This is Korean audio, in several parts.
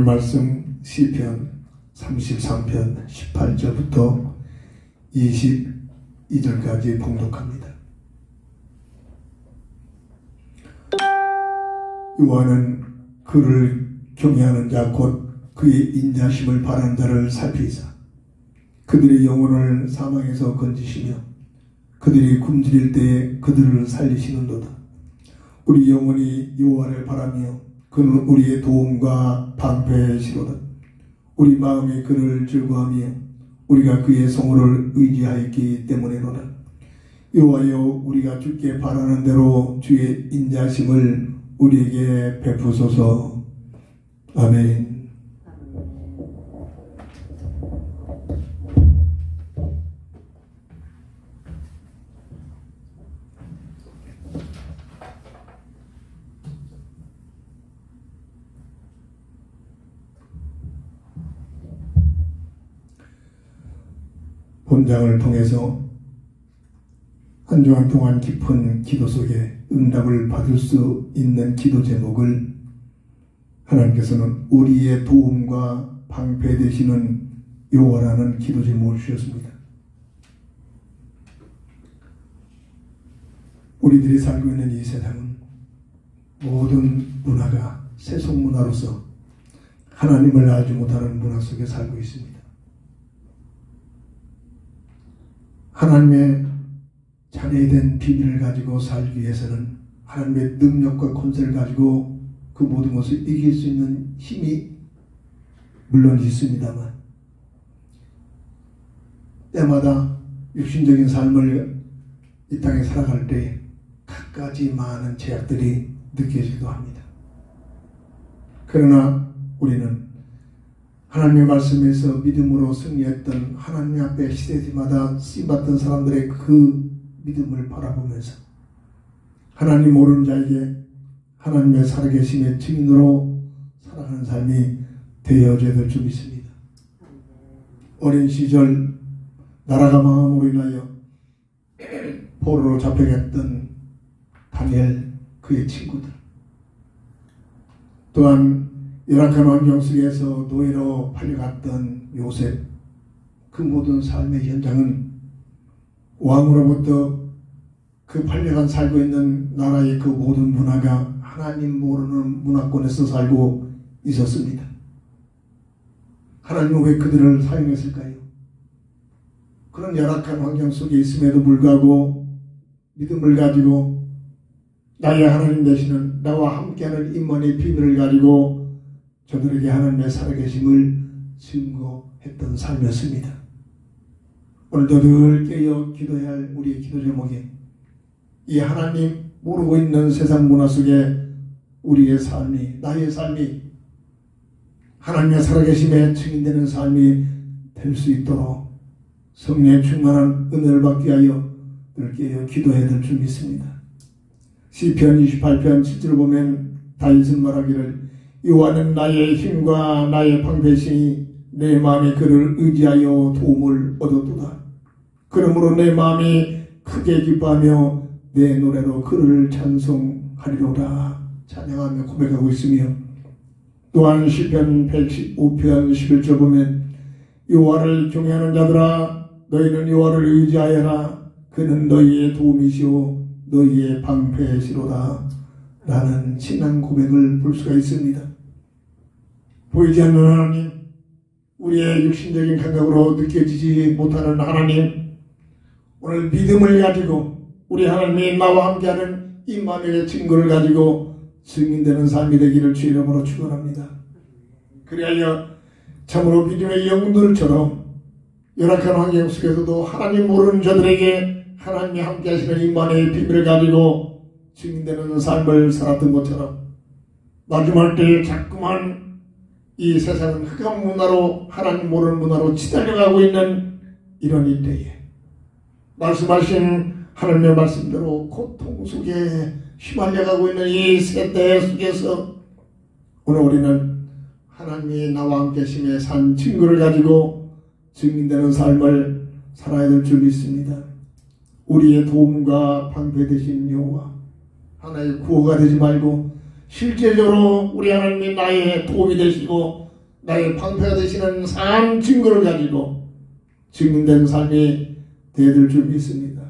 오늘 말씀 시편 33편 18절부터 22절까지 봉독합니다. 여호와는 그를 경외하는 자 곧 그의 인자심을 바라는 자를 살피사 그들의 영혼을 사망에서 건지시며 그들이 굶주릴 때에 그들을 살리시는도다. 우리 영혼이 여호와를 바라며 그는 우리의 도움과 방패시로다. 우리 마음이 그를 즐거워하며 우리가 그의 성호를 의지하였기 때문이로다. 여호와여, 우리가 주께 바라는 대로 주의 인자심을 우리에게 베푸소서. 아멘. 본장을 통해서 한 주간 동안 깊은 기도 속에 응답을 받을 수 있는 기도 제목을 하나님께서는 우리의 도움과 방패 되시는 여호와라는 기도 제목을 주셨습니다. 우리들이 살고 있는 이 세상은 모든 문화가 세속문화로서 하나님을 알지 못하는 문화 속에 살고 있습니다. 하나님의 자녀된 비밀을 가지고 살기 위해서는 하나님의 능력과 권세를 가지고 그 모든 것을 이길 수 있는 힘이 물론 있습니다만 때마다 육신적인 삶을 이 땅에 살아갈 때 갖가지 많은 제약들이 느껴지기도 합니다. 그러나 우리는 하나님의 말씀에서 믿음으로 승리했던 하나님 앞에 시대마다 쓰임받던 사람들의 그 믿음을 바라보면서 하나님 모르는 자에게 하나님의 살아계심의 증인으로 살아가는 삶이 되어져야 될 줄 믿습니다. 어린 시절 나라가 망함으로 인하여 포로로 잡혀갔던 다니엘 그의 친구들, 또한 열악한 환경 속에서 노예로 팔려갔던 요셉, 그 모든 삶의 현장은 왕으로부터 그 팔려간 살고 있는 나라의 그 모든 문화가 하나님 모르는 문화권에서 살고 있었습니다. 하나님은 왜 그들을 사용했을까요? 그런 열악한 환경 속에 있음에도 불구하고 믿음을 가지고 나의 하나님 되시는 나와 함께하는 임만의 비밀을 가지고 저들에게 하나님의 살아계심을 증거했던 삶이었습니다. 오늘도 늘 깨어 기도해야 할 우리의 기도 제목이 이 하나님 모르고 있는 세상 문화 속에 우리의 삶이, 나의 삶이 하나님의 살아계심에 증인되는 삶이 될 수 있도록 성령의 충만한 은혜를 받기 위하여 늘 깨어 기도해야 될 줄 믿습니다. 시편 28편 7절 보면 다윗은 말하기를 여호와는 나의 힘과 나의 방패시니 내 마음이 그를 의지하여 도움을 얻었도다. 그러므로 내 마음이 크게 기뻐하며 내 노래로 그를 찬송하리로다. 찬양하며 고백하고 있으며 또한 시편 115편 11절 보면 여호와를 경외하는 자들아 너희는 여호와를 의지하여라. 그는 너희의 도움이시오 너희의 방패시로다. 라는 신앙 고백을 볼 수가 있습니다. 보이지 않는 하나님, 우리의 육신적인 감각으로 느껴지지 못하는 하나님, 오늘 믿음을 가지고 우리 하나님이 나와 함께하는 임마누엘의 증거를 가지고 증인되는 삶이 되기를 주의 이름으로 축원합니다. 그리하여 참으로 믿음의 영웅들처럼 열악한 환경 속에서도 하나님 모르는 자들에게 하나님이 함께하시는 임마누엘의 비밀을 가지고 증인되는 삶을 살았던 것처럼 마지막 때에 자꾸만 이 세상은 흑암 문화로 하나님 모르는 문화로 치달려가고 있는 이런 이때에 말씀하신 하나님의 말씀대로 고통 속에 휘말려가고 있는 이 세대 속에서 오늘 우리는 하나님이 나와 함께 계심의 산 증거를 가지고 증인되는 삶을 살아야 될 줄 믿습니다. 우리의 도움과 방패 되신 여호와, 하나의 구호가 되지 말고 실제적으로 우리 하나님이 나의 도움이 되시고 나의 방패가 되시는 산 증거를 가지고 증인된 삶이 되어들 줄 믿습니다.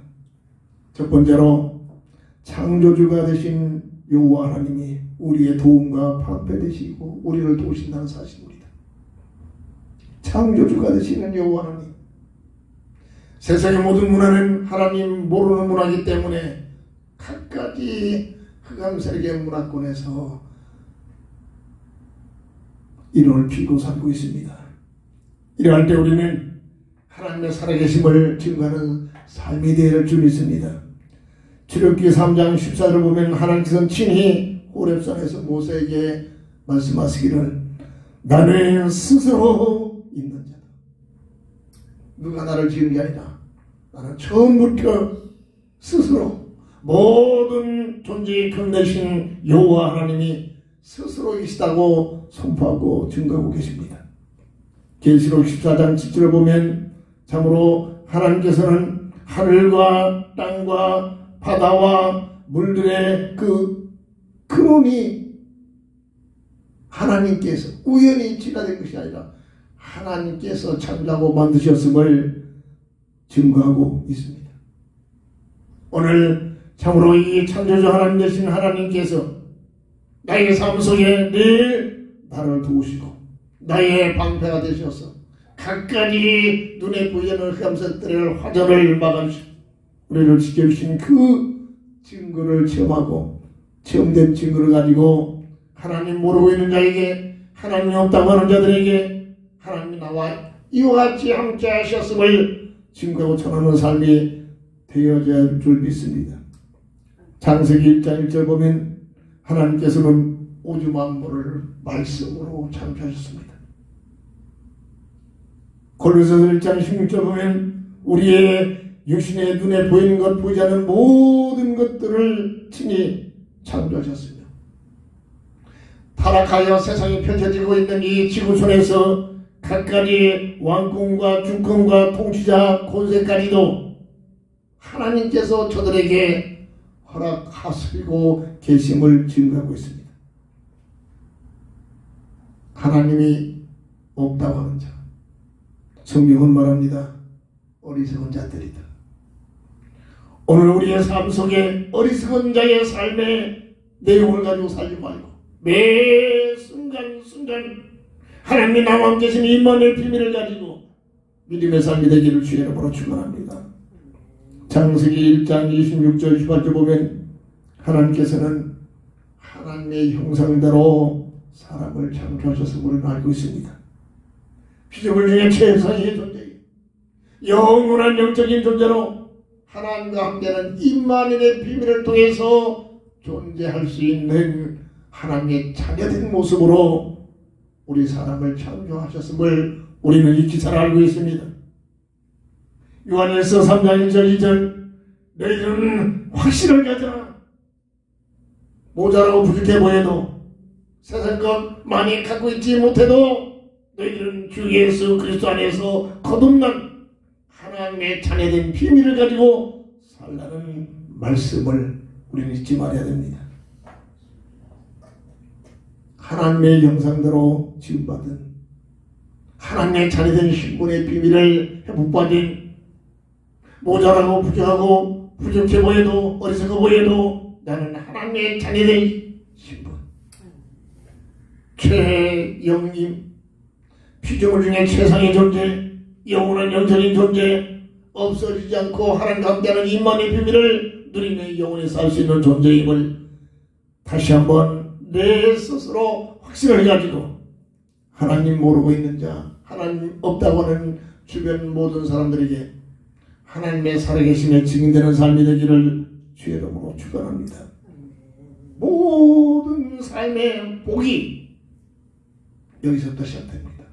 첫 번째로 창조주가 되신 여호와 하나님이 우리의 도움과 방패 되시고 우리를 도우신다는 사실입니다. 창조주가 되시는 여호와 하나님. 세상의 모든 문화는 하나님 모르는 문화이기 때문에 갖가지 흑암세력의 문화권에서 이론을 피고 살고 있습니다. 이러할 때 우리는 하나님의 살아계심을 증거하는 삶이 되어야 줄 믿습니다. 출애굽기 3장 14절을 보면 하나님께서는 친히 호렙산에서 모세에게 말씀하시기를 나는 스스로 있는 자다. 누가 나를 지은 게 아니라 나는 처음부터 스스로 모든 존재의 끝내신 여호와 하나님이 스스로 계시다고 선포하고 증거하고 계십니다. 계시록 14장 7절을 보면 참으로 하나님께서는 하늘과 땅과 바다와 물들의 그 근원이 하나님께서 우연히 진화된 것이 아니라 하나님께서 창조하고 만드셨음을 증거하고 있습니다. 오늘 참으로 이 창조주 하나님 되신 하나님께서 나의 삶 속에 늘 나를 도우시고 나의 방패가 되셔서 각가지 눈에 보이는 흑암색들의 화전을 막아주시고 우리를 지켜주신 그 증거를 체험하고 체험된 증거를 가지고 하나님 모르고 있는 자에게 하나님이 없다고 하는 자들에게 하나님이 나와 이와 같이 함께 하셨음을 증거하고 전하는 삶이 되어져야 할 줄 믿습니다. 창세기 1장 1절 보면 하나님께서는 우주 만물을 말씀으로 창조하셨습니다. 골로새서 1장 16절 보면 우리의 육신의 눈에 보이는 것 보이지 않는 모든 것들을 친히 창조하셨으며 타락하여 세상에 펼쳐지고 있는 이 지구촌에서 각가지 왕권과 주권과 통치자 권세까지도 하나님께서 저들에게 허락하시고 계심을 증거하고 있습니다. 하나님이 없다고 하는 자, 성경은 말합니다. 어리석은 자들이다. 오늘 우리의 삶 속에 어리석은 자의 삶의 내용을 가지고 살지 말고 매 순간순간 하나님이 나와 함께 계신 임마누엘 비밀을 가지고 믿음의 삶이 되기를 주의 이름으로 축원합니다. 창세기 1장 26절 28절 보면 하나님께서는 하나님의 형상대로 사람을 창조하셔서 우리는 알고 있습니다. 피조물 중에 최상의 존재, 영원한 영적인 존재로 하나님과 함께하는 임마누엘의 비밀을 통해서 존재할 수 있는 하나님의 자녀된 모습으로 우리 사람을 창조하셨음을 우리는 익히 잘 알고 있습니다. 요한일서 3장 1절 2절 너희들은 확신을 가져라. 모자라고 부족해 보여도 세상 것 많이 갖고 있지 못해도 너희들은 주 예수 그리스도 안에서 거듭난 하나님의 자녀된 비밀을 가지고 살라는 말씀을 우리는 잊지 말아야 됩니다. 하나님의 형상대로 지음받은 하나님의 자녀된 신분의 비밀을 회복받은 모자라고 부족하고 부족해 보여도 어리석어 보여도 나는 하나님의 자녀된 신분 최영임 피조물 중에 최상의 존재 영원한 영적인 존재 없어지지 않고 하나님과 함께하는 임마누엘 비밀을 누리며 영원히 살 수 있는 존재임을 다시 한번 내 스스로 확신을 가지고 하나님 모르고 있는 자 하나님 없다고 하는 주변 모든 사람들에게 하나님의 살아계심에 증인되는 삶이 되기를 주의 이름으로 축원합니다. 모든 삶의 복이 여기서부터 시작됩니다.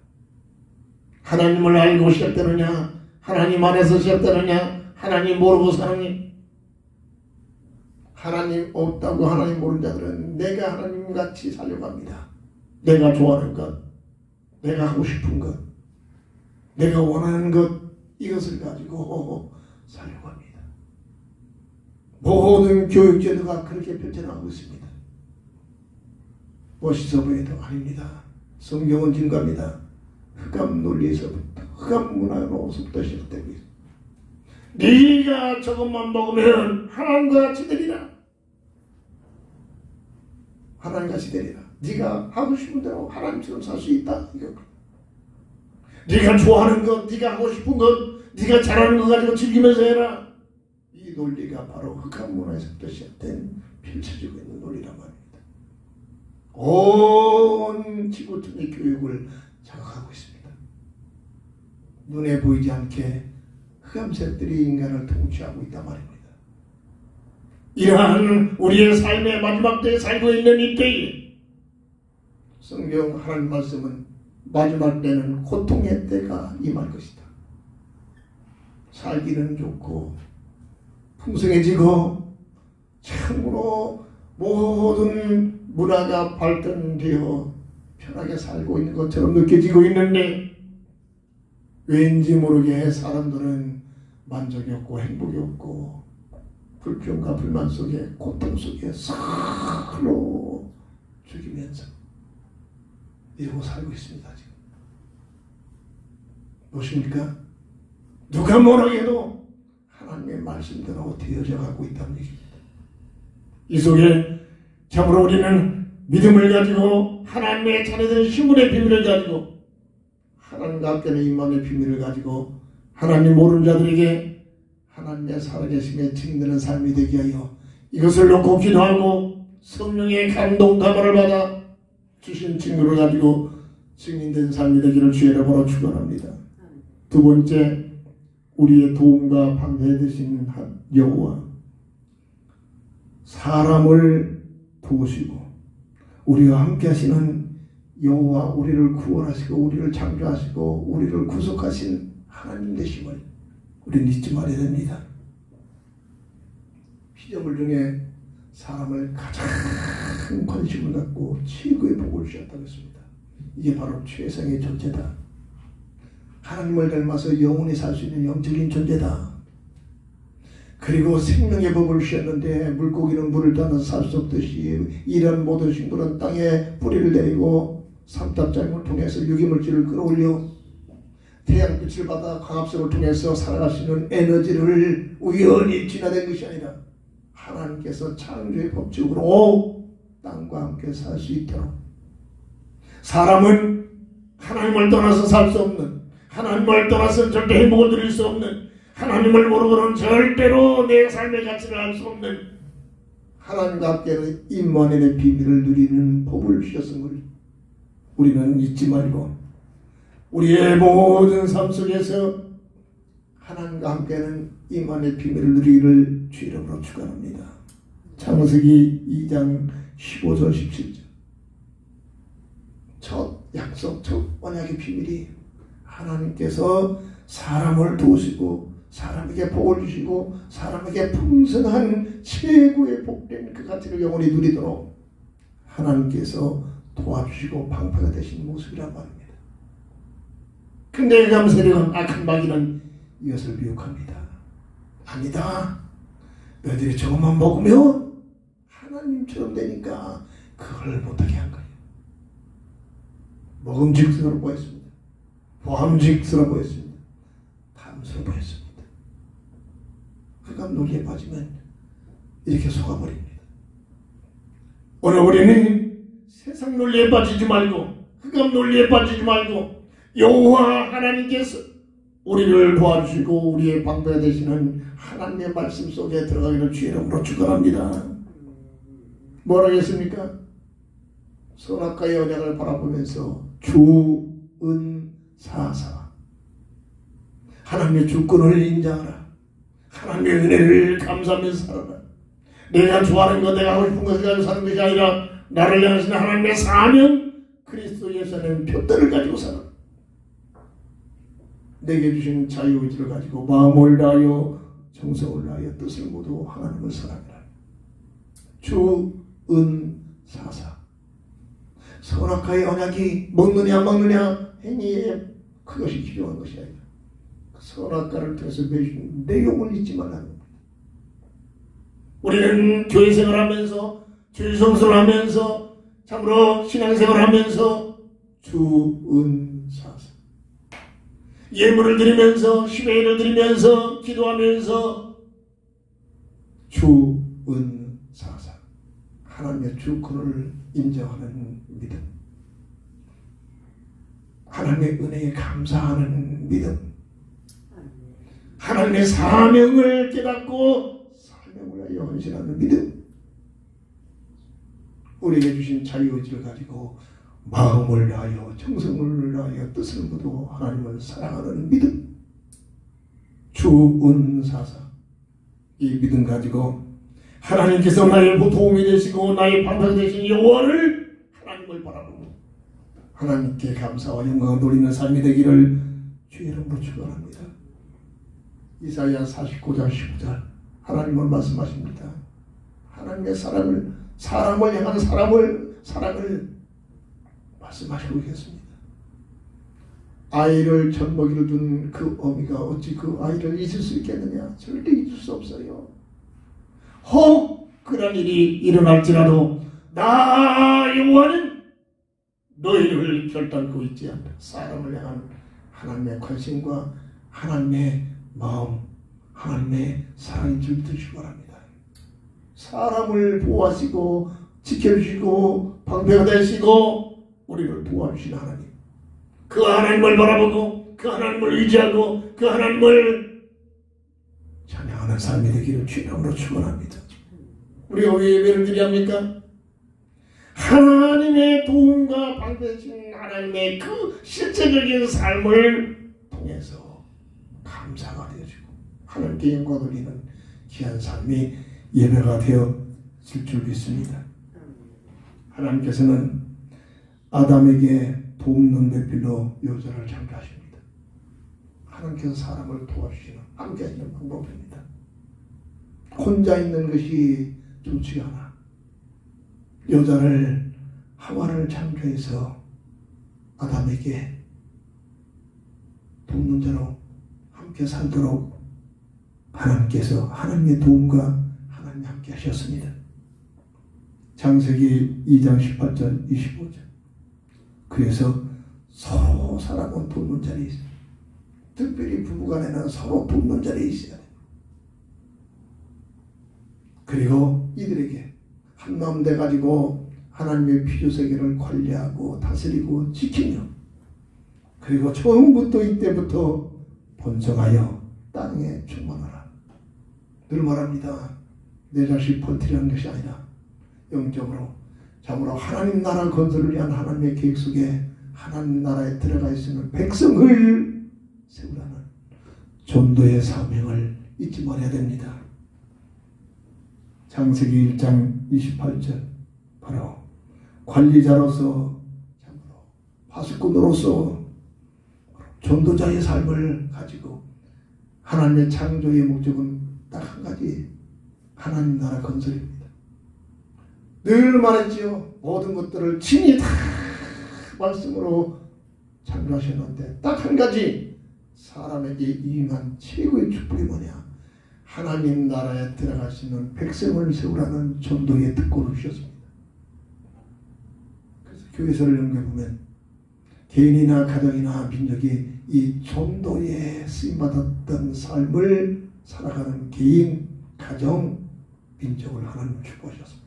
하나님을 알고 시작되느냐 하나님 안에서 시작되느냐 하나님 모르고 사느냐 하나님 없다고 하나님 모르는 자들은 내가 하나님같이 살려고 합니다. 내가 좋아하는 것 내가 하고 싶은 것 내가 원하는 것 이것을 가지고 살려고 합니다. 모든 교육제도가 그렇게 펼쳐나가고 있습니다. 멋있어 보여도 아닙니다. 성경은 증거합니다. 흑암 논리에서부터, 흑암 문화로서부터 시작되고 있습니다. 네가 저것만 먹으면 하나님과 같이 되리라. 하나님같이 되리라. 네가 하고 싶은 대로 하나님처럼 살 수 있다. 이거. 네가 좋아하는 것, 네가 하고 싶은 것, 네가 잘하는 것 가지고 즐기면서 해라. 이 논리가 바로 흑암 문화에서부터 시작된 펼쳐지고 있는 논리란 말입니다. 온 지구촌의 교육을 장악하고 있습니다. 눈에 보이지 않게 흑암색들이 인간을 통치하고 있단 말입니다. 이러한 우리의 삶의 마지막 때에 살고 있는 이때에 성경 하나님 말씀은 마지막 때는 고통의 때가 임할 것이다. 살기는 좋고 풍성해지고 참으로 모든 문화가 발전되어 편하게 살고 있는 것처럼 느껴지고 있는데 왠지 모르게 사람들은 만족이 없고 행복이 없고 불평과 불만 속에 고통 속에 서로 죽이면서 이러고 살고 있습니다. 지금 무엇입니까? 누가 뭐라 해도 하나님의 말씀대로 되어져 가고 있다는 얘기입니다. 이 속에 참으로 우리는 믿음을 가지고 하나님의 자녀된 신분의 비밀을 가지고 하나님과 함께는 임망의 비밀을 가지고 하나님 모르는 자들에게 하나님의 살아계심에 증인되는 삶이 되게 하여 이것을 놓고 기도하고 성령의 감동 감화를 받아 주신 증거를 가지고 증인된 삶이 되기를 주의 이름으로 축원합니다. 두 번째, 우리의 도움과 방패 되신 여호와, 사람을 도우시고 우리와 함께 하시는 여호와, 우리를 구원하시고 우리를 창조하시고 우리를 구속하신 하나님 되심을 우리는 잊지 말아야 됩니다. 피조물 중에 사람을 가장 관심을 갖고 최고의 복을 주셨다고 했습니다. 이게 바로 최상의 존재다. 하나님을 닮아서 영원히 살 수 있는 영적인 존재다. 그리고 생명의 법을 주셨는데 물고기는 물을 따라서 살 수 없듯이 이런 모든 식물은 땅에 뿌리를 내리고 삼탑장을 통해서 유기물질을 끌어올려 태양빛을 받아 광합성을 통해서 살아갈 수 있는 에너지를 우연히 진화된 것이 아니라 하나님께서 창조의 법칙으로 땅과 함께 살 수 있도록, 사람은 하나님을 떠나서 살 수 없는, 하나님을 떠나서는 절대 행복을 누릴 수 없는, 하나님을 모르고는 절대로 내 삶의 가치를 알 수 없는, 하나님과 함께는 임마누엘의 비밀을 누리는 법을 주셨음을 우리는 잊지 말고 우리의 모든 삶 속에서 하나님과 함께는 임마누엘의 비밀을 누리기를 주 이름으로 축원합니다. 창세기 2장 15절 17절 첫 약속, 첫 언약의 비밀이 하나님께서 사람을 도우시고 사람에게 복을 주시고 사람에게 풍성한 최고의 복된 그 가치를 영원히 누리도록 하나님께서 도와주시고 방패가 되신 모습이란 말입니다. 근데 흑암 세력은, 악한 마귀는 이것을 미혹합니다. 아니다. 너희들이 저것만 먹으면 하나님처럼 되니까 그걸 못하게 한 거예요. 먹음직스러워 보였습니다. 보함직스러워 보였습니다. 탐스러워 보였습니다. 흑암 논리에 빠지면 이렇게 속아버립니다. 오늘 우리는 세상 논리에 빠지지 말고 흑암 논리에 빠지지 말고 여호와 하나님께서 우리를 도와주시고 우리의 방패가 되시는 하나님의 말씀 속에 들어가기를 주의 이름으로 축원합니다. 뭐라 했습니까? 선악과의 언약을 바라보면서 주은사사, 하나님의 주권을 인정하라. 하나님의 은혜를 감사하면서 살아라. 내가 좋아하는 것, 내가 하고 싶은 것을 가지고 사는 것이 아니라 나를 향하신 하나님의 사명, 그리스도 예수 안에 표대를 가지고 살아. 내게 주신 자유의지를 가지고 마음을 다하여 정성을 다하여 뜻을 모두 하나님을 사랑하라. 주은사사, 선악과의 언약이 먹느냐 안 먹느냐 행위에 그것이 필요한 것이 아니라 선악과를 통해서 매주는 내 영혼을 잊지 말라는 겁니다. 우리는 교회 생활하면서 주일 성수를 하면서 참으로 신앙생활을 하면서 주은사사. 예물을 드리면서 십회를 드리면서 기도하면서 주은사사. 하나님의 주권을 인정하는 믿음. 하나님의 은혜에 감사하는 믿음. 하나님의 사명을 깨닫고 사명을 하여 헌신하는 믿음. 우리에게 주신 자유의지를 가지고 마음을 다하여 정성을 다하여 뜻을 모두 하나님을 사랑하는 믿음. 주은사사. 이 믿음 가지고 하나님께서 나의 도움이 되시고 나의 방패가 되신 여호와를 하나님을 바라보고 하나님께 감사와 영광을 돌리는 삶이 되기를 주의 이름으로 축원합니다. 이사야 49장 19절 하나님은 말씀하십니다. 하나님의 사람을 향한 사랑을 말씀하시고 계십니다. 아이를 젖먹이를 둔 그 어미가 어찌 그 아이를 잊을 수 있겠느냐? 절대 잊을 수 없어요. 혹 그런 일이 일어날지라도 나 여호와는 너희를 결단코 잊지 않다. 사람을 향한 하나님의 관심과 하나님의 마음, 하나님의 사랑인 줄 믿으시기 바랍니다. 사람을 보호하시고 지켜주시고 방패가 되시고 우리를 도와주시는 하나님, 그 하나님을 바라보고 그 하나님을 의지하고 그 하나님을 찬양하는 삶이 되기를 주님으로 축원합니다. 우리가 왜 예배를 드려야 합니까? 하나님의 도움과 방패신 하나님의 그 실제적인 삶을 통해서 감사가 되어지고 하나님께 영광 돌리는 귀한 삶이 예배가 되어질 줄 믿습니다. 하나님께서는 아담에게 돕는 배필로 여자를 창조하십니다. 하나님께서 사람을 도와주시는 함께 하시는 방법입니다. 혼자 있는 것이 좋지 않아. 여자를 하와를 창조해서 아담에게 돕는 자로 함께 살도록 하나님께서 하나님의 도움과 하나님 함께 하셨습니다. 창세기 2장 18절 25절. 그래서 서로 사람은 돕는 자리에 있어요. 특별히 부부간에는 서로 돕는 자리에 있어야 돼요. 그리고 이들에게 한 마음 돼가지고 하나님의 피조세계를 관리하고 다스리고 지키며 그리고 처음부터 이때부터 번성하여 땅에 충만하라. 늘 말합니다. 내 자식 버티려는 것이 아니라 영적으로 참으로 하나님 나라 건설을 위한 하나님의 계획 속에 하나님 나라에 들어가 있으면 백성을 세우라는 전도의 사명을 잊지 말아야 됩니다. 창세기 1장 28절 바로 관리자로서 참으로 파수꾼으로서 전도자의 삶을 가지고 하나님의 창조의 목적은 딱 한 가지 하나님 나라 건설입니다. 늘 말했지요. 모든 것들을 친히 다 말씀으로 창조하셨는데 딱 한 가지 사람에게 임한 최고의 축복이 뭐냐? 하나님 나라에 들어갈 수 있는 백성을 세우라는 전도의 특권을 주셨습니다. 그래서 교회사를 연구해보면 개인이나 가정이나 민족이 이 전도에 쓰임받았던 삶을 살아가는 개인, 가정, 민족을 하나님 축복하셨습니다.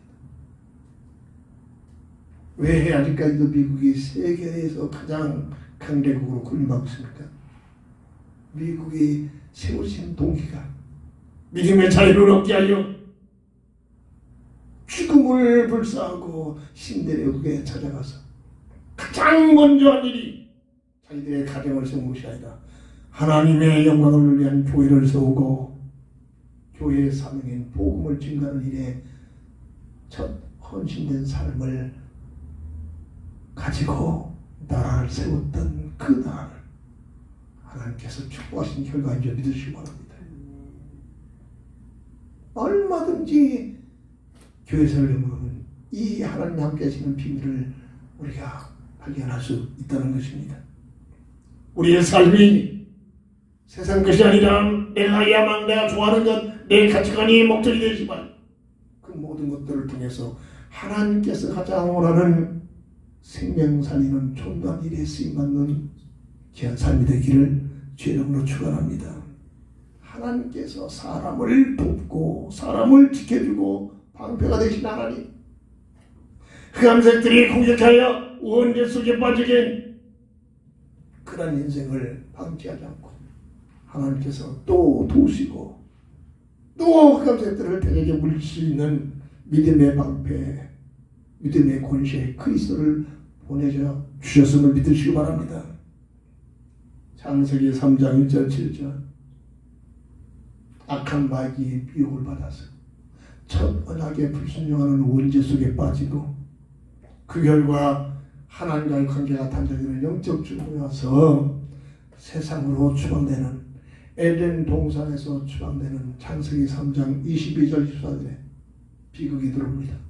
왜 아직까지도 미국이 세계에서 가장 강대국으로 군림하고 있습니까? 미국이 세우신 동기가 믿음의 자유를 얻게 하려 죽음을 불사하고 신대륙에 찾아가서 가장 먼저 한 일이 자기들의 가정을 세운 것이 아니라 하나님의 영광을 위한 교회를 세우고 교회의 사명인 복음을 증가하는 일에 첫 헌신된 삶을 가지고 나라를 세웠던 그 나라를 하나님께서 축복하신 결과인 줄 믿으시기 바랍니다. 얼마든지 교회사를 보면 이 하나님 함께 하시는 비밀을 우리가 발견할 수 있다는 것입니다. 우리의 삶이 세상 것이 아니라 내가 야망, 내가 좋아하는 것, 내 가치관이 목적이 되지만 그 모든 것들을 통해서 하나님께서 가장 원하는 생명 살리는 존귀한 일에 쓰임받는 귀한 삶이 되기를 주의 이름으로 축원합니다. 하나님께서 사람을 돕고 사람을 지켜주고 방패가 되신 하나님, 흑암색들이 공격하여 원죄 속에 빠지게 그런 인생을 방치하지 않고 하나님께서 또 도우시고 또 흑암색들을 대적에 물릴 수 있는 믿음의 방패, 믿음의 권세 그리스도를 보내줘 주셨음을 믿으시기 바랍니다. 창세기 3장 1절 7절 악한 마귀의 미혹을 받아서 첫 언약에 불순종하는 원죄 속에 빠지고 그 결과 하나님과의 관계가 단절되는 영적 죽음이 와서 세상으로 추방되는 에덴 동산에서 추방되는 창세기 3장 22절 24절에 비극이 들어옵니다.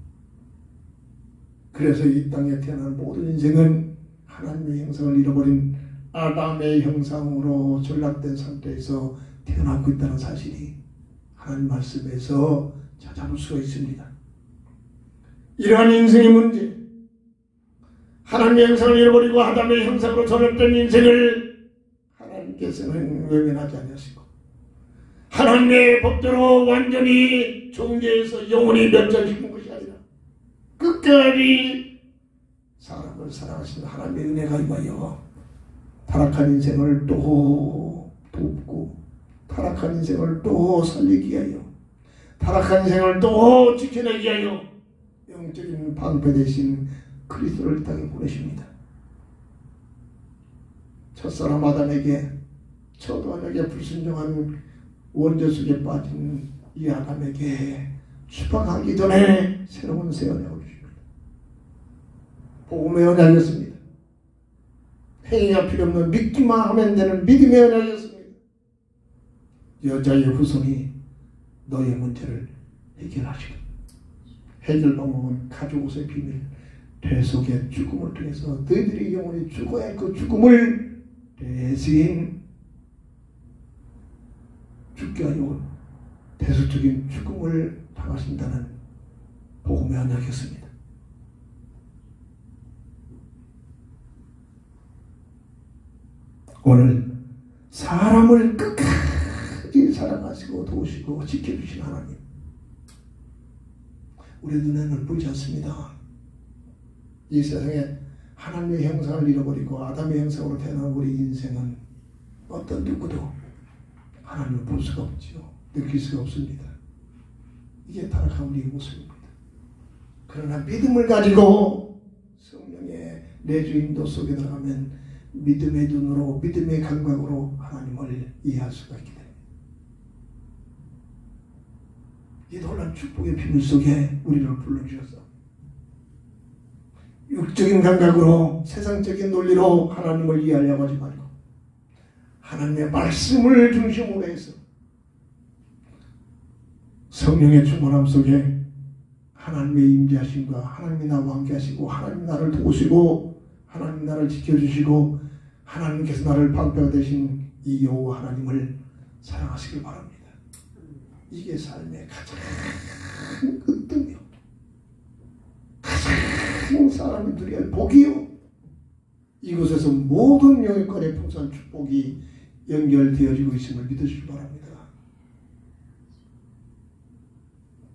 그래서 이 땅에 태어난 모든 인생은 하나님의 형상을 잃어버린 아담의 형상으로 전락된 상태에서 태어나고 있다는 사실이 하나님 말씀에서 찾아볼 수가 있습니다. 이러한 인생의 문제, 하나님의 형상을 잃어버리고 아담의 형상으로 전락된 인생을 하나님께서는 외면하지 않으시고 하나님의 법대로 완전히 정죄해서 영원히 면전시킨 것이 아니라 끝까지 사람을 사랑하시는 하나님의 은혜가 임하여 타락한 인생을 또 돕고 타락한 인생을 또 살리기 위하여 타락한 인생을 또 지켜내기 위하여 영적인 방패 대신 그리스도를 땅에 보내십니다. 첫사람 아담에게 첫 언약에 불순종한 원죄 속에 빠진 이 아담에게 추방하기 전에 새로운 새 언약을 주십니다. 복음의 언약이었습니다. 행위가 필요 없는 믿기만 하면 되는 믿음의 언약이었습니다. 여자의 후손이 너의 문제를 해결하시고 해결 방법은 가죽옷의 비밀 대속의 죽음을 통해서 너희들이 영원히 죽어야 할 그 죽음을 대신 죽게 하여 대속적인 죽음을 당하신다는 복음의 언약이었습니다. 오늘 사람을 끝까지 사랑하시고 도우시고 지켜주신 하나님, 우리 눈에는 보이지 않습니다. 이 세상에 하나님의 형상을 잃어버리고 아담의 형상으로 태어난 우리 인생은 어떤 누구도 하나님을 볼 수가 없지요. 느낄 수가 없습니다. 이게 타락한 우리의 모습입니다. 그러나 믿음을 가지고 성령의 내주 인도 속에 들어가면 믿음의 눈으로 믿음의 감각으로 하나님을 이해할 수가 있게 됩니다. 이 놀라운 축복의 비밀 속에 우리를 불러주셔서 육적인 감각으로 세상적인 논리로 하나님을 이해하려고 하지 말고 하나님의 말씀을 중심으로 해서 성령의 충만함 속에 하나님의 임재하심과 하나님이 나와 함께 하시고 하나님 나를 도우시고 하나님 나를 지켜주시고 하나님께서 나를 방패가 되신 이 여호와 하나님을 사랑하시길 바랍니다. 이게 삶의 가장 으뜸이요, 가장 사람이 누려야 할 복이요, 이곳에서 모든 영역권의 풍성한 축복이 연결되어지고 있음을 믿으시기 바랍니다.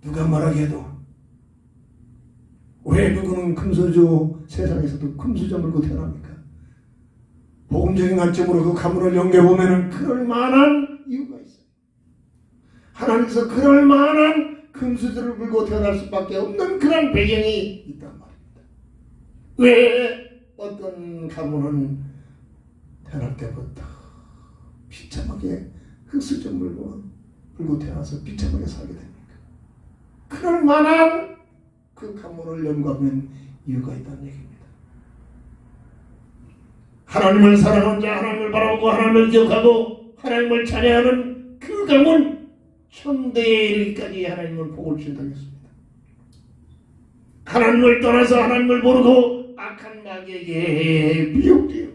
누가 말하게도 왜 누구는 금수저 세상에서도 금수저 물고 태어납니까? 복음적인 관점으로 그 가문을 연결해보면 그럴 만한 이유가 있어요. 하나님께서 그럴 만한 금수저를 물고 태어날 수밖에 없는 그런 배경이 있단 말입니다. 왜 어떤 가문은 태어날 때부터 비참하게 흙수저 물고 태어나서 비참하게 살게 됩니까? 그럴 만한 그 가문을 연구하면 이유가 있다는 얘기입니다. 하나님을 사랑하는 자, 하나님을 바라보고 하나님을 기억하고 하나님을 찬양하는 그 가문 천대에 이르기까지 하나님을 복을 주신다고 했습니다. 하나님을 떠나서 하나님을 모르고 악한 마귀에게 미혹되어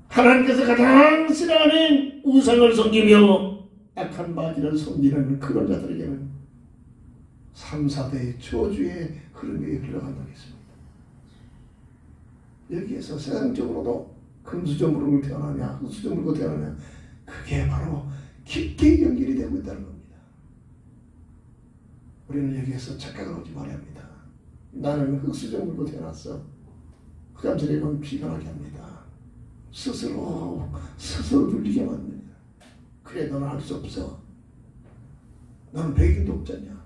하나님께서 가장 싫어하는 우상을 섬기며 악한 마귀를 섬기는 그런 자들에게는 3, 4대의 저주의 흐름이 흘러간다고 했습니다. 여기에서 세상적으로도 금수저물고 태어나냐 흙수저물고 태어나냐 그게 바로 깊게 연결이 되고 있다는 겁니다. 우리는 여기에서 착각을 하지 말아야 합니다. 나는 흙수저물고 태어났어. 흑암살이 보면 비관하게 합니다. 스스로 눌리게 만듭니다. 그래 너는 할 수 없어. 너는 백인도 없잖냐.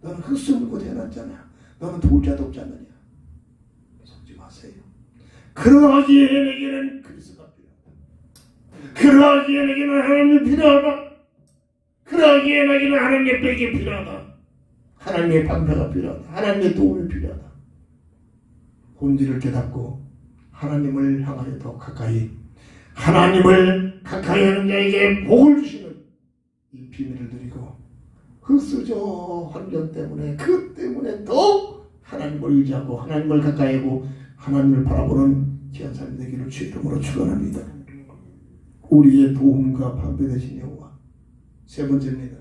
너는 흙수저물고 태어났잖아. 너는 도울 자도 없지 않느냐. 속지 마세요. 그러하기에 내게는 그리스도가 필요하다. 그러하기에 내게는 하나님이 필요하다. 그러하기에 내게는 하나님의 백이 필요하다. 하나님의 방패가 필요하다. 하나님의 도움이 필요하다. 본질을 깨닫고 하나님을 향하여 더 가까이 하나님을 가까이 하는 자에게 복을 주시는 이 비밀을 누리고 흙수저 환경 때문에 그 때문에 더욱 하나님을 의지하고 하나님을 가까이 하고 하나님을 바라보는 귀한 삶이 되기를 주의 이름으로 축원합니다. 우리의 도움과 방패 되신 여호와. 세 번째입니다.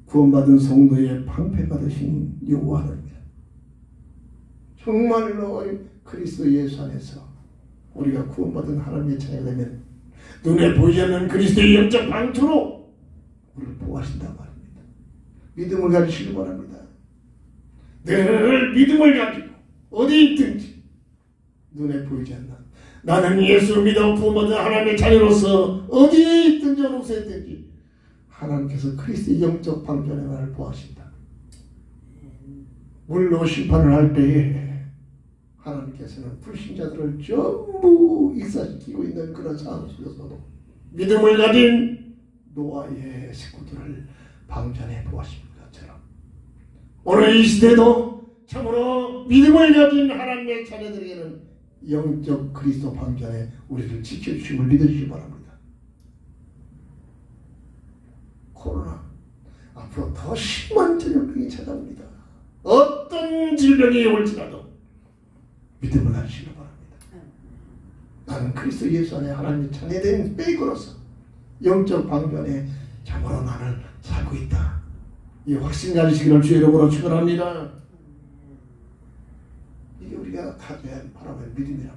구원받은 성도의 방패가 되신 여호와 하나님입니다. 정말로 그리스도 예수 안에서 우리가 구원받은 하나님의 자녀가 되면 눈에 보이지 않는 그리스도의 영적 방투로 우리를 보호하신단 말입니다. 믿음을 가지시기 바랍니다. 늘 믿음을 가지고 어디 있든지 눈에 보이지 않는 나는 예수를 믿어 구원받은 하나님의 자녀로서 어디에 있든지 어느 곳에 있든지 하나님께서 그리스도의 영적 방편에 나를 보호하신다. 물로 심판을 할 때에 하나님께서는 불신자들을 전부 익사시키고 있는 그런 상황 속에서도 믿음을 가진 노아의 식구들을 방전에 보호하시는 것처럼 오늘 이 시대도 참으로 믿음을 가진 하나님의 자녀들에게는 영적 그리스도 방전에 우리를 지켜주심을 믿으시기 바랍니다. 코로나 앞으로 더 심한 전염병이 찾아옵니다. 어떤 질병이 올지라도 믿음을 가지시기 바랍니다. 나는 그리스도 예수 안에 하나님의 자녀된 백으로서 영적 방편에 참으로 나를 살고 있다. 이 확신 가지시기를 주의 이름으로 축원합니다. 이게 우리가 가져야 바라볼 믿음이랍니다.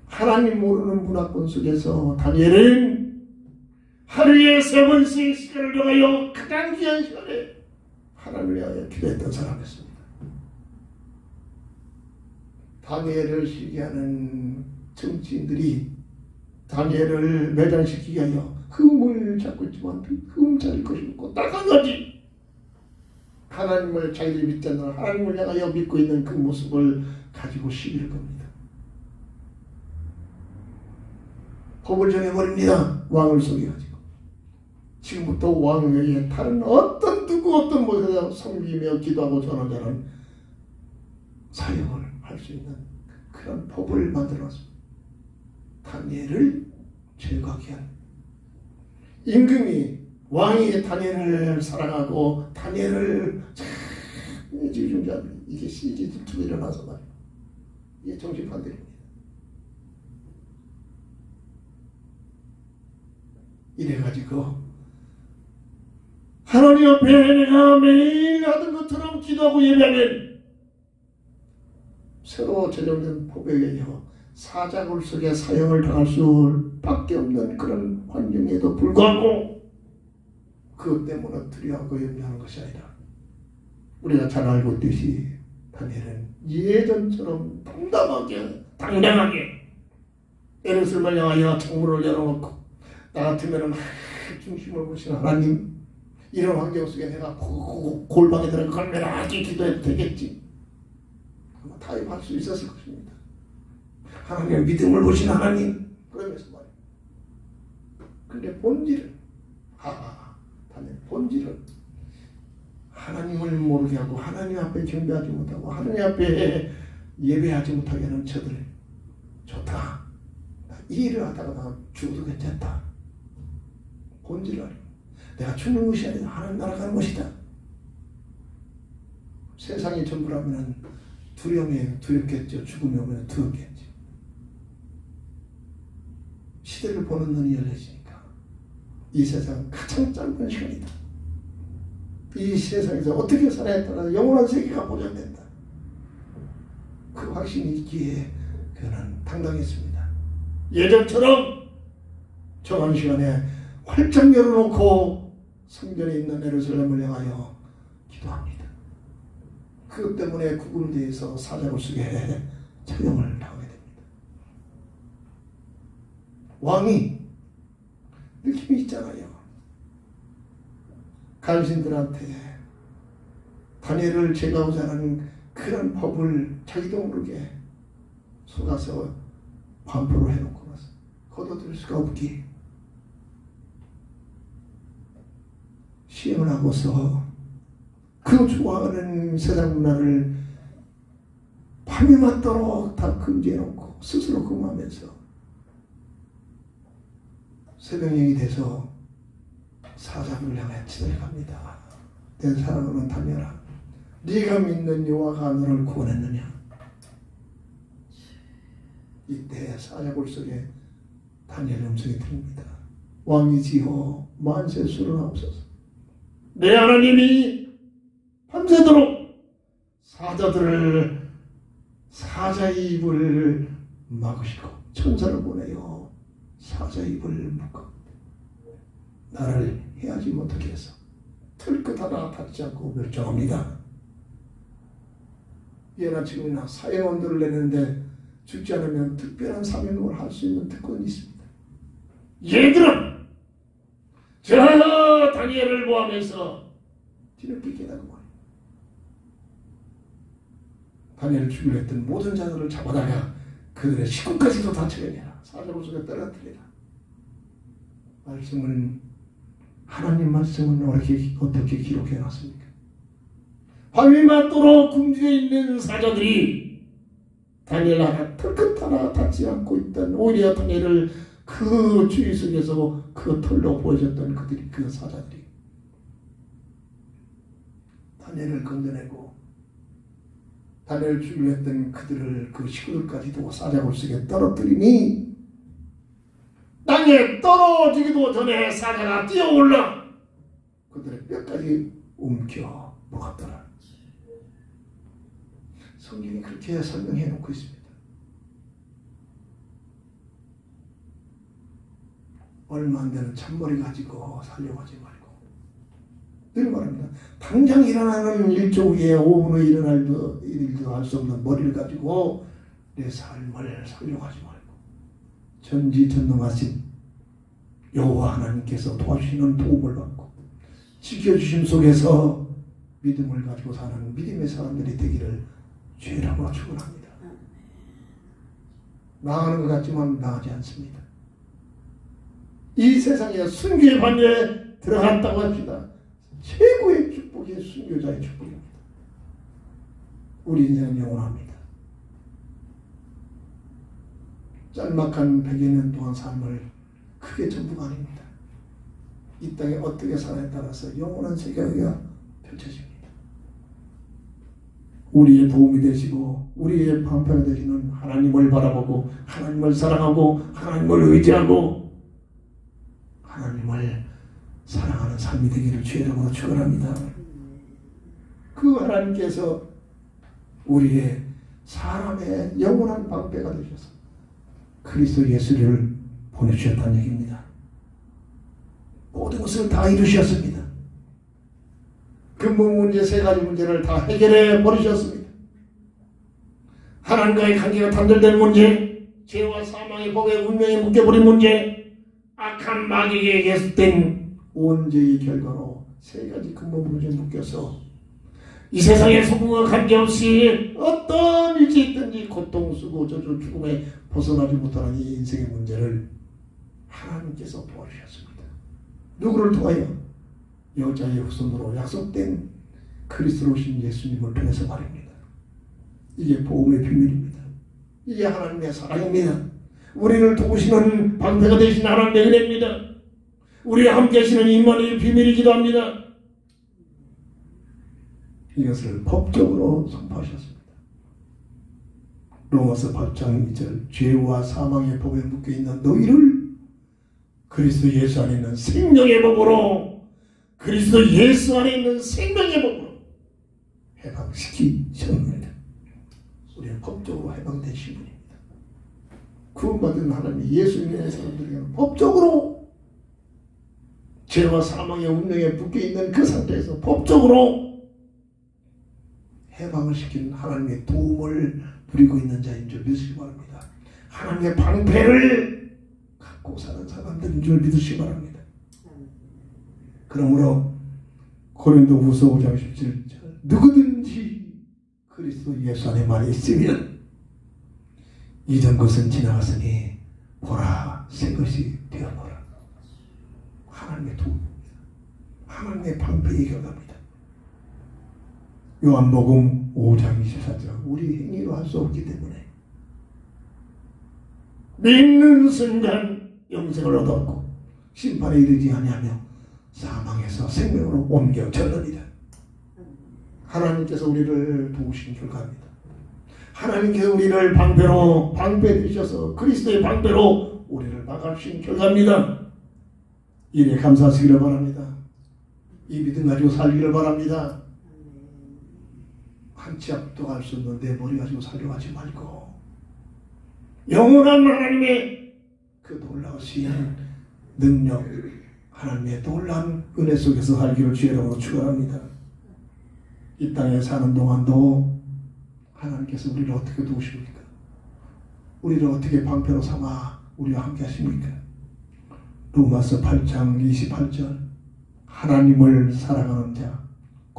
하나님 모르는 문화권 속에서 다니엘은 하루에 3번씩 시간을 정하여 가장 귀한 시간에 하나님을 위하여 기도했던 사람이었습니다. 다니엘을 시기하는 정치인들이 다니엘을 매장시키기 위하여 흠을 잡고 있지만 흠 찾을 것이 없고 딱 한 가지 하나님을 자기들이 믿지 않는 하나님을 향하여 믿고 있는 그 모습을 가지고 시비를 겁니다. 법을 정해버립니다. 왕을 속여가지고 지금부터 왕 외에 다른 어떤 누구 어떤 모습에서 섬기며 기도하고 전하는 자는 사형을 할 수 있는 그런 법을 만들어놨습니다. 다니엘을 제거하게 한 임금이 왕이 다니엘을 사랑하고 다니엘을 참 지금 이게 시리즈2 일어나서 말이에요. 이게 정신반대입니다. 이래가지고 하나님 앞에 내가 매일 하던 것처럼 기도하고 예배하면 새로 제정된 법에 의하여 사자굴 속에 사형을 당할 수밖에 없는 그런 환경에도 불구하고 그것 때문에 두려워하고 염려하는 것이 아니라 우리가 잘 알고 있듯이 다니엘은 예전처럼 당당하게 에르살렘을 향하여 창문을 열어놓고 나 같으면 중심을 보시는 하나님 이런 환경 속에 내가 골방에 들어가 걸면하게 기도해도 되겠지. 아마 타협할 수 있었을 것입니다. 하나님의 믿음을 보신 하나님 그러면서 말이에요. 근데 본질은 다니엘 본질은 하나님을 모르게 하고 하나님 앞에 경배하지 못하고 하나님 앞에 예배하지 못하게 하는 저들 좋다. 이 일을 하다가 나 죽어도 괜찮다. 본질을 알고 내가 죽는 것이 아니라 하나님 나라 가는 것이다. 세상이 전부라면 두렵겠죠. 죽음이 오면 두렵겠죠. 시대를 보는 눈이 열려지니까 이 세상 가장 짧은 시간이다. 이 세상에서 어떻게 살아야 따라 영원한 세계가 보장된다. 그 확신이 있기에 그는 당당했습니다. 예전처럼 정한 시간에 활짝 열어놓고 성전에 있는 예루살렘을 향하여 기도합니다. 그것 때문에 구금대에서 사자굴속에 처형을 당하게 됩니다. 왕이 느낌이 있잖아요. 간신들한테 다니엘을 제거하고자 하는 그런 법을 자기도 모르게 속아서 반포를 해놓고 나서 거둬들 수가 없기 시행을 하고서 그 좋아하는 세상 문화를 밤이 맞도록 다 금지해놓고 스스로 금하면서 새벽녘이 돼서 사자굴을 향해 치달갑니다. 내 사랑하는 다니엘아, 네가 믿는 여호와가 너를 구원했느냐? 이때 사자굴 속에 다니엘의 음성이 들립니다. 왕이지요 만세 수련하옵소서. 내 하나님이 밤새도록 사자의 입을 막으시고 천사를 보내요 사자의 입을 묶어 나를 해하지 못하게 해서 털끝 하나 닿지 않고 멸종합니다. 예나 지금이나 사형원들을 내는데 죽지 않으면 특별한 사명을 할 수 있는 특권이 있습니다. 얘들아, 저 다니엘을 보하면서 뒤늦게 깨닫고 말이야. 다니엘을 죽이려 했던 모든 자들을 잡아다가 그들의 식구까지도 다 처형해라. 사자굴 속에 떨어뜨리라. 하나님 말씀은 어떻게 기록해 놨습니까? 밤이 맞도록 궁지에 있는 사자들이 다니엘 하나 털끝 하나 닿지 않고 있던 오히려 다니엘을 그 주의 속에서 그 털로 보여줬던 그 사자들이 다니엘을 건져내고 다니엘을 죽이려 했던 그들을 그 식구들까지도 사자굴 속에 떨어뜨리니 땅에 떨어지기도 전에 사자가 뛰어올라 그들의 뼈까지 움켜 먹었더라. 성경이 그렇게 설명해 놓고 있습니다. 얼마 안 되는 잔머리 가지고 살려가지 말고 늘 말합니다. 당장 일어나는 일조 후에 5분 후에 일어날 일도 할 수 없는 머리를 가지고 내 삶을 살려가지 말고 전지전능하신 여호와 하나님께서 도와주시는 도움을 받고 지켜주심 속에서 믿음을 가지고 사는 믿음의 사람들이 되기를 주의라고 축원합니다. 나아가는 것 같지만 나아가지 않습니다. 이 세상에 순교의 반열에 들어갔다고 합시다. 최고의 축복이 순교자의 축복입니다. 우리 인생은 영원합니다. 짤막한 100여 년 동안 삶을 그게 전부가 아닙니다. 이 땅에 어떻게 살아에 따라서 영원한 세계가 펼쳐집니다. 우리의 도움이 되시고 우리의 방패가 되시는 하나님을 바라보고 하나님을 사랑하고 하나님을 의지하고 하나님을 사랑하는 삶이 되기를 주의라고 축원합니다. 그 하나님께서 우리의 사람의 영원한 방패가 되셔서 그리스도 예수를 보내주셨다는 얘기입니다. 모든 것을 다 이루셨습니다. 근본 문제 3가지 문제를 다 해결해 버리셨습니다. 하나님과의 관계가 단절된 문제, 죄와 사망의 법에 운명이 묶여버린 문제, 악한 마귀에게 계속된 온죄의 결과로 3가지 근본 문제에 묶여서 이 세상의 소금과 관계없이 어떤 일이 있든지 고통, 수고, 저주, 죽음에 벗어나지 못하는 이 인생의 문제를 하나님께서 도와주셨습니다. 누구를 통하여? 여자의 후손으로 약속된 그리스도로 오신 예수님을 통해서 말입니다. 이게 복음의 비밀입니다. 이게 하나님의 사랑입니다. 우리를 도우시는 방패가 되신 하나님의 은혜입니다. 우리와 함께 하시는 임마누엘 비밀이기도 합니다. 이것을 법적으로 선포하셨습니다. 로마서 8장 2절 죄와 사망의 법에 묶여있는 너희를 그리스도 예수 안에 있는 생명의 법으로 그리스도 예수 안에 있는 생명의 법으로 해방시키셨습니다. 우리는 법적으로 해방되신 분입니다. 구원받은 하나님이 예수 믿는 사람들에게는 법적으로 죄와 사망의 운명에 묶여있는 그 상태에서 법적으로 해방을 시키는 하나님의 도움을 부리고 있는 자인 줄 믿으시기 바랍니다. 하나님의 방패를 갖고 사는 사람들인 줄 믿으시기 바랍니다. 그러므로 고린도후서 5장 17절 누구든지 그리스도 예수 안에 만에 있으면 이전 것은 지나갔으니 보라 새 것이 되었노라. 하나님의 도움입니다. 하나님의 방패의 결과입니다. 요한복음 5장 24절 우리 행위로 할 수 없기 때문에 믿는 순간 영생을 얻었고 심판에 이르지 아니하며 사망에서 생명으로 옮겨졌느니라. 하나님께서 우리를 도우신 결과입니다. 하나님께서 우리를 방패로 방패 되셔서 그리스도의 방패로 우리를 막아주신 결과입니다. 이에 감사하시기를 바랍니다. 이 믿음 가지고 살기를 바랍니다. 한 치 앞도 갈 수 없는 내 머리 가지고 살려가지 말고 영원한 하나님의 그 놀라우신 능력, 하나님의 놀라운 은혜 속에서 살기를 주의 이름으로 축원합니다. 이 땅에 사는 동안도 하나님께서 우리를 어떻게 도우십니까? 우리를 어떻게 방패로 삼아 우리와 함께 하십니까? 로마서 8장 28절 하나님을 사랑하는 자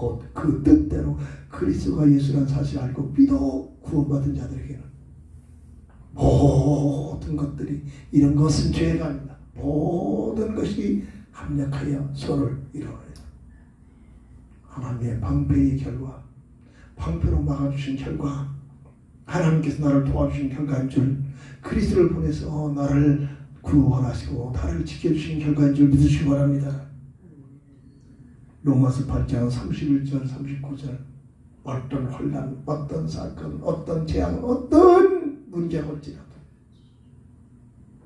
곧 그 뜻대로 그리스도가 예수라는 사실을 알고 믿어 구원받은 자들에게는 모든 것들이 이런 것은 죄가 아니다. 모든 것이 합력하여 서로를 이루어낸다. 하나님의 방패의 결과, 방패로 막아주신 결과, 하나님께서 나를 도와주신 결과인 줄, 그리스도를 보내서 나를 구원하시고 나를 지켜주신 결과인 줄 믿으시기 바랍니다. 로마서 8장 31절 39절 어떤 혼란, 어떤 사건, 어떤 재앙, 어떤 문제가 올지라도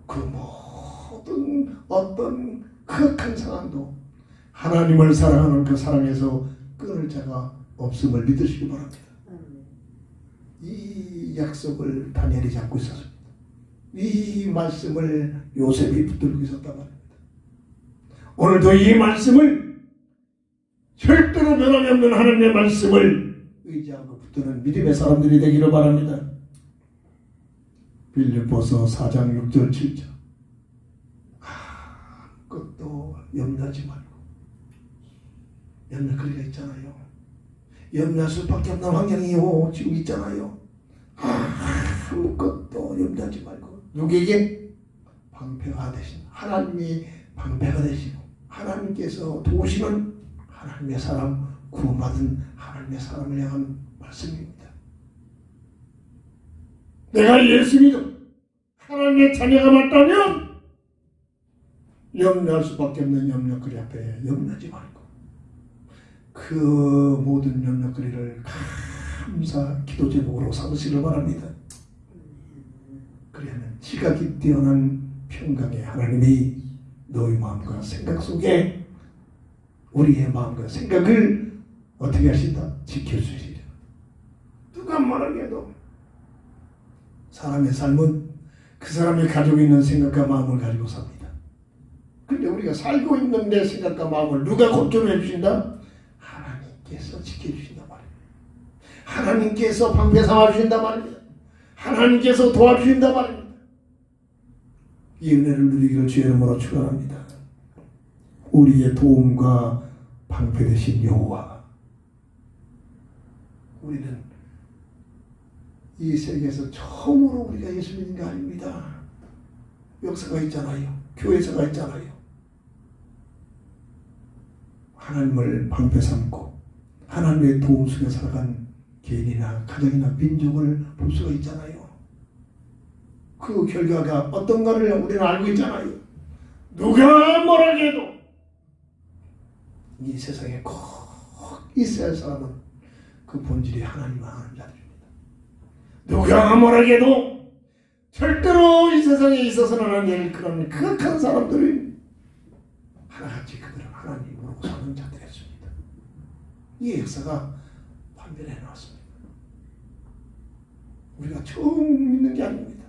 그 모든 어떤 극한 상황도 하나님을 사랑하는 그 사랑에서 끊을 자가 없음을 믿으시기 바랍니다. 이 약속을 다니엘이 잡고 있었습니다. 이 말씀을 요셉이 붙들고 있었단 말입니다. 오늘도 이 말씀을 절대로 변함이 없는 하나님의 말씀을 의지하고 붙드는 믿음의 사람들이 되기를 바랍니다. 빌립보서 4장 6절 7절 아무것도 염려하지 말고 염려거리가 있잖아요. 염려할 수밖에 없는 환경이 지금 있잖아요. 아무것도 염려하지 말고 누구에게? 방패가 되신 하나님이 방패가 되시고 하나님께서 도우시는 하나님의 사람, 구원받은 하나님의 사람을 향한 말씀입니다. 내가 예수 믿어 하나님의 자녀가 맞다면 염려할 수밖에 없는 염려거리 앞에 염려하지 말고 그 모든 염려거리를 감사 기도 제목으로 삼으시길 바랍니다. 그러면 지각이 뛰어난 평강의 하나님이 너희 마음과 생각 속에 우리의 마음과 생각을 어떻게 하신다? 지켜주시리라. 누가 뭐라고 해도 사람의 삶은 그 사람이 가지고 있는 생각과 마음을 가지고 삽니다. 그런데 우리가 살고 있는 내 생각과 마음을 누가 걱정해 주신다? 하나님께서 지켜주신단 말입니다. 하나님께서 방패 삼아 주신단 말입니다. 하나님께서 도와주신단 말입니다. 이 은혜를 누리기를 주의 이름으로 축원합니다. 우리의 도움과 방패 되신 여호와, 우리는 이 세계에서 처음으로 우리가 예수 믿는 게 아닙니다. 역사가 있잖아요. 교회사가 있잖아요. 하나님을 방패 삼고 하나님의 도움 속에 살아간 개인이나 가정이나 민족을 볼 수가 있잖아요. 그 결과가 어떤가를 우리는 알고 있잖아요. 누가 뭐라 해도 이 세상에 꼭 있어야 할 사람은 그 본질이 하나님만 아는 자들입니다. 누가 뭐라 해도 절대로 이 세상에 있어서는 안 될 그런 극한 사람들은 하나같이 그들은 하나님 모르고 사는 자들이었습니다. 이 역사가 판별해 놓았습니다. 우리가 처음 믿는 게 아닙니다.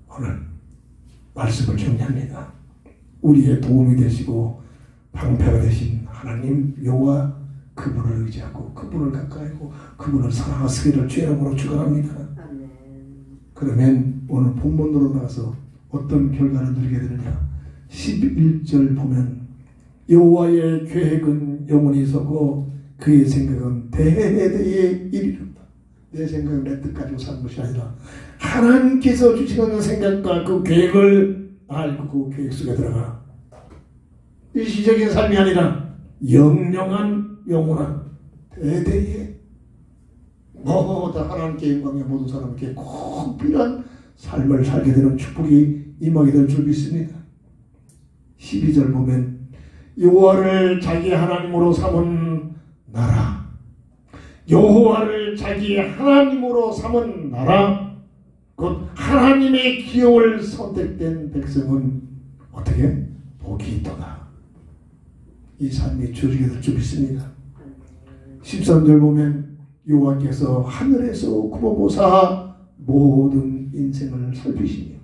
오늘 말씀을 정리합니다. 우리의 도움이 되시고 방패가 되신 하나님 여호와, 그분을 의지하고 그분을 가까이 하고 그분을 사랑하시기를 주의 이름으로 축원합니다. 그러면 오늘 본문으로 나가서 어떤 결과를 누리게 되느냐. 11절 보면 여호와의 계획은 영원히 서고 그의 생각은 대대에 이르리로다. 내 생각은 내 뜻 가지고 사는 것이 아니라 하나님께서 주시는 생각과 그 계획을 알고 그 계획 속에 들어가 일시적인 삶이 아니라 영영한 영원한 대대에 모두 하나님께 영광에 모든 사람에게 꼭 필요한 삶을 살게 되는 축복이 임하게 될 줄 믿습니다. 12절 보면 여호와를 자기 하나님으로 삼은 나라, 여호와를 자기 하나님으로 삼은 나라, 곧 하나님의 기업을 선택된 백성은 어떻게? 복이 있도다. 이 삶이 주어지게 될 줄 믿습니다. 13절 보면 여호와께서 하늘에서 굽어보사 모든 인생을 살피시며,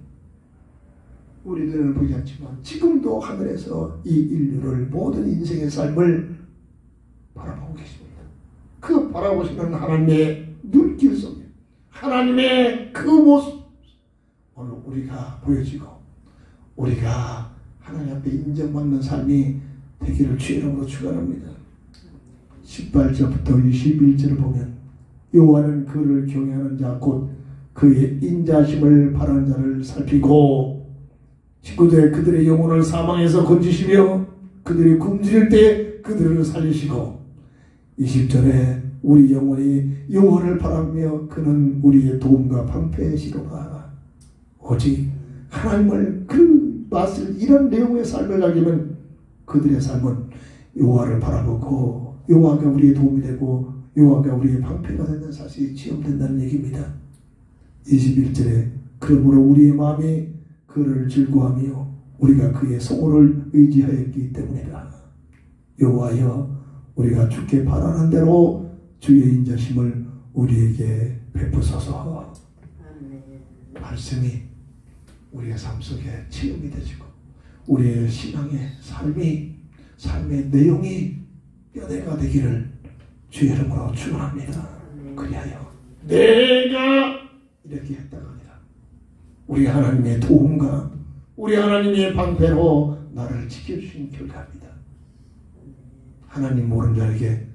우리 눈에는 보이지 않지만 지금도 하늘에서 이 인류를 모든 인생의 삶을 바라보고 계십니다. 그 바라보시는 하나님의 눈길 속에 하나님의 그 모습 오늘 우리가 보여지고 우리가 하나님 앞에 인정받는 삶이 되기를 주의 이름으로 축원합니다. 18절부터 21절을 보면 여호와는 그를 경외하는 자 곧 그의 인자심을 바라는 자를 살피고 19절에 그들의 영혼을 사망에서 건지시며 그들이 굶주릴 때 그들을 살리시고 20절에 우리 영혼이 여호와를 바라며 그는 우리의 도움과 방패시로다. 오직 하나님을 그 맛을 이런 내용의 삶을 가지면 그들의 삶은 여호와를 바라보고 여호와가 우리의 도움이 되고 여호와가 우리의 방패가 되는 사실이 체험된다는 얘기입니다. 21절에 그러므로 우리의 마음이 그를 즐거워하며 우리가 그의 성호를 의지하였기 때문이다. 여호와여, 우리가 주께 바라는 대로 주의 인자심을 우리에게 베푸소서. 말씀이 우리의 삶 속에 체험이 되지고 우리의 신앙의 삶의 내용이 뼈대가 되기를 주의 이름으로 축원합니다. 그리하여 내가 이렇게 했다가 아니라 우리 하나님의 도움과 우리 하나님의 방패로 나를 지켜주신 결과입니다. 하나님 모르는 자에게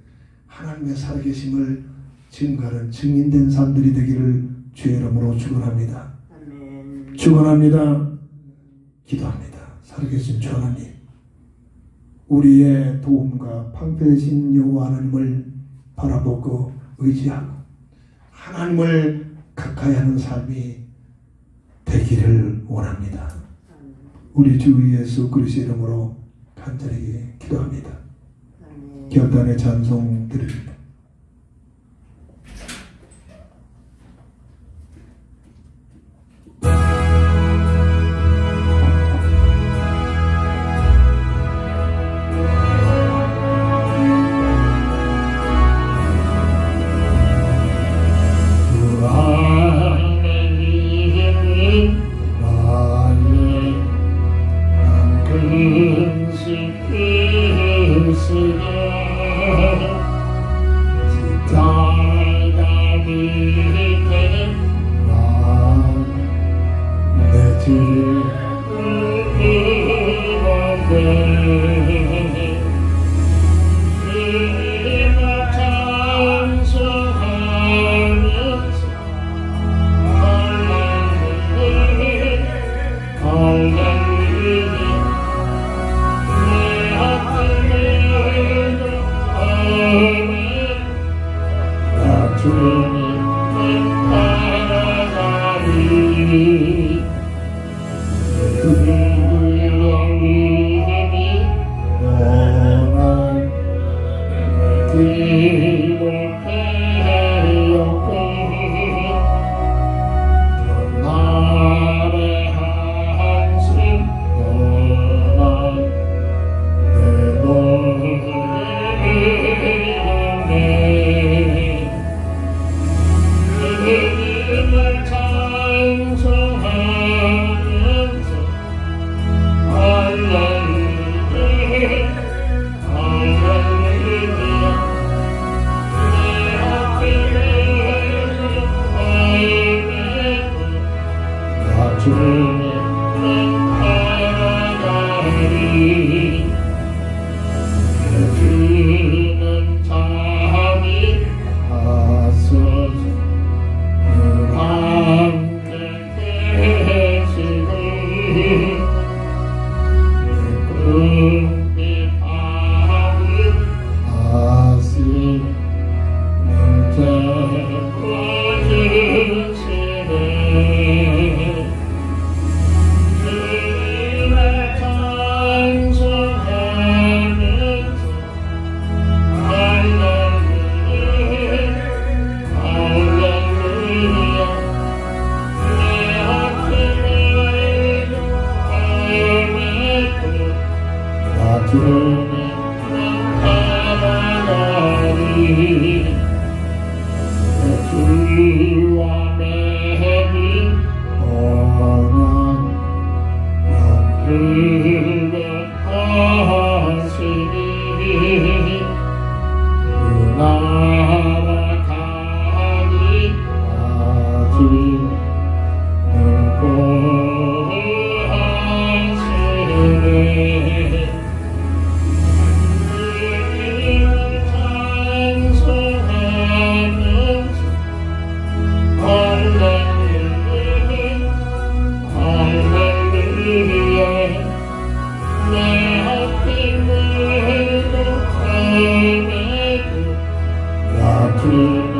하나님의 살아계심을 증거하는 증인된 사람들이 되기를 주의 이름으로 축원합니다. 축원합니다. 기도합니다. 살아계신 주 하나님, 우리의 도움과 방패이신 여호와 하나님을 바라보고 의지하고 하나님을 가까이 하는 삶이 되기를 원합니다. 우리 주 예수 그리스도의 이름으로 간절히 기도합니다. 결단의 찬송 드립니다. 주는 자비 하소서. 함께 계시니 궁핍함을 하시는 채워주시네. 주님을 찬송하면서 할렐루야 할렐루야. 내 어깨를 헤매고 나 주님 나가리. 주와 맺은 언약 영원히 하시니 그 나라 가니 아직 늙고하시네. 주님을 찬송하면서 할렐루야 할렐루야. 내 앞길을 헤매고 나 주는